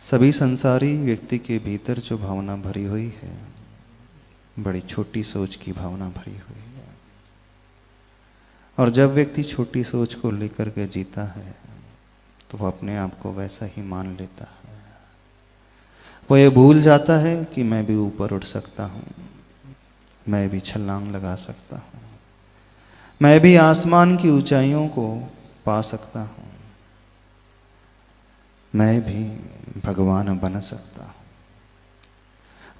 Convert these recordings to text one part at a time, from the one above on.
सभी संसारी व्यक्ति के भीतर जो भावना भरी हुई है, बड़ी छोटी सोच की भावना भरी हुई है। और जब व्यक्ति छोटी सोच को लेकर के जीता है तो वह अपने आप को वैसा ही मान लेता है। वो ये भूल जाता है कि मैं भी ऊपर उठ सकता हूँ, मैं भी छलांग लगा सकता हूँ, मैं भी आसमान की ऊंचाइयों को पा सकता हूँ, मैं भी भगवान बन सकता हूँ।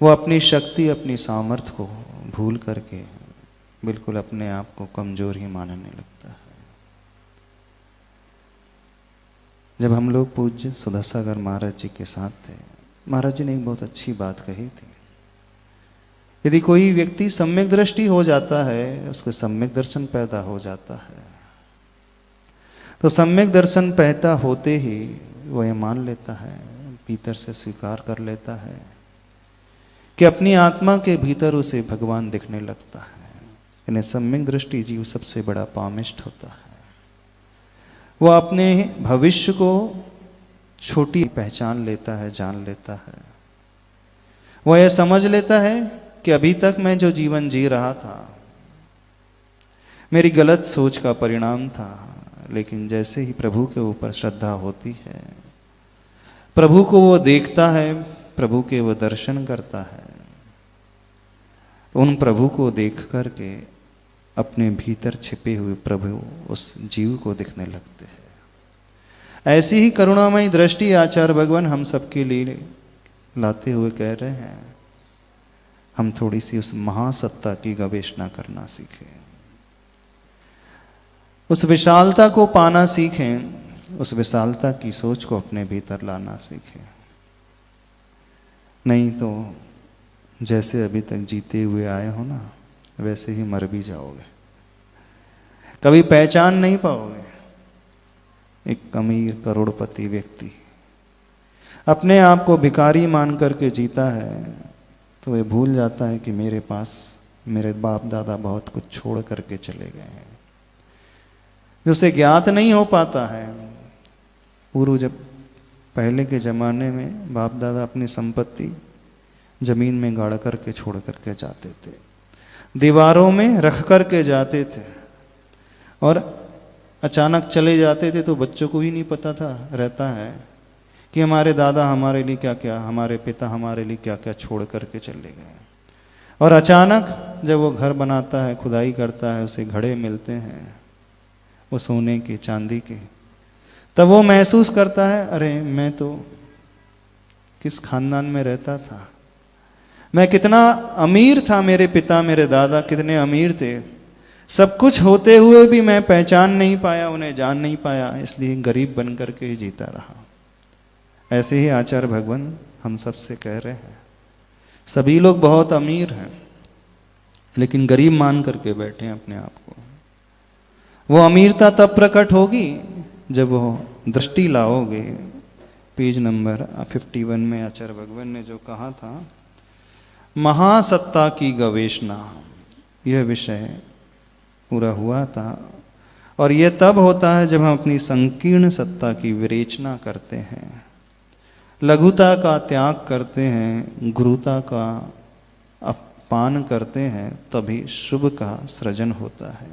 वो अपनी शक्ति, अपनी सामर्थ्य को भूल करके बिल्कुल अपने आप को कमजोर ही मानने लगता है। जब हम लोग पूज्य सुधासागर महाराज जी के साथ थे, महाराज जी ने एक बहुत अच्छी बात कही थी। यदि कोई व्यक्ति सम्यक दृष्टि हो जाता है, उसके सम्यक दर्शन पैदा हो जाता है, तो सम्यक दर्शन पैदा होते ही वो ये मान लेता है, भीतर से स्वीकार कर लेता है कि अपनी आत्मा के भीतर उसे भगवान दिखने लगता है। यानी सम्यक दृष्टि जीव सबसे बड़ा पामिष्ठ होता है। वो अपने भविष्य को छोटी पहचान लेता है, जान लेता है। वो यह समझ लेता है कि अभी तक मैं जो जीवन जी रहा था मेरी गलत सोच का परिणाम था, लेकिन जैसे ही प्रभु के ऊपर श्रद्धा होती है, प्रभु को वो देखता है, प्रभु के वो दर्शन करता है, तो उन प्रभु को देख करके अपने भीतर छिपे हुए प्रभु उस जीव को दिखने लगते हैं। ऐसी ही करुणामयी दृष्टि आचार्य भगवान हम सबके लिए लाते हुए कह रहे हैं, हम थोड़ी सी उस महासत्ता की गवेषणा करना सीखें, उस विशालता को पाना सीखें, उस विशालता की सोच को अपने भीतर लाना सीखें। नहीं तो जैसे अभी तक जीते हुए आए हो ना, वैसे ही मर भी जाओगे, कभी पहचान नहीं पाओगे। एक अमीर करोड़पति व्यक्ति अपने आप को भिखारी मान करके जीता है तो वह भूल जाता है कि मेरे पास मेरे बाप दादा बहुत कुछ छोड़ करके चले गए हैं, जो उसे ज्ञात नहीं हो पाता है। पूर्व जब पहले के ज़माने में बाप दादा अपनी संपत्ति जमीन में गाड़ करके छोड़ करके जाते थे, दीवारों में रख करके जाते थे, और अचानक चले जाते थे तो बच्चों को ही नहीं पता था रहता है कि हमारे दादा हमारे लिए क्या क्या, हमारे पिता हमारे लिए क्या क्या छोड़ करके चले गए। और अचानक जब वो घर बनाता है, खुदाई करता है, उसे घड़े मिलते हैं वो सोने के, चांदी के, तब वो महसूस करता है, अरे मैं तो किस खानदान में रहता था, मैं कितना अमीर था, मेरे पिता मेरे दादा कितने अमीर थे, सब कुछ होते हुए भी मैं पहचान नहीं पाया, उन्हें जान नहीं पाया, इसलिए गरीब बन करके ही जीता रहा। ऐसे ही आचार्य भगवान हम सबसे कह रहे हैं, सभी लोग बहुत अमीर हैं लेकिन गरीब मान करके बैठे हैं अपने आप को। वो अमीरता तब प्रकट होगी जब वो दृष्टि लाओगे। पेज नंबर 51 में आचार्य भगवान ने जो कहा था, महासत्ता की गवेषणा, यह विषय पूरा हुआ था। और यह तब होता है जब हम अपनी संकीर्ण सत्ता की विवेचना करते हैं, लघुता का त्याग करते हैं, गुरुता का अपमान करते हैं, तभी शुभ का सृजन होता है।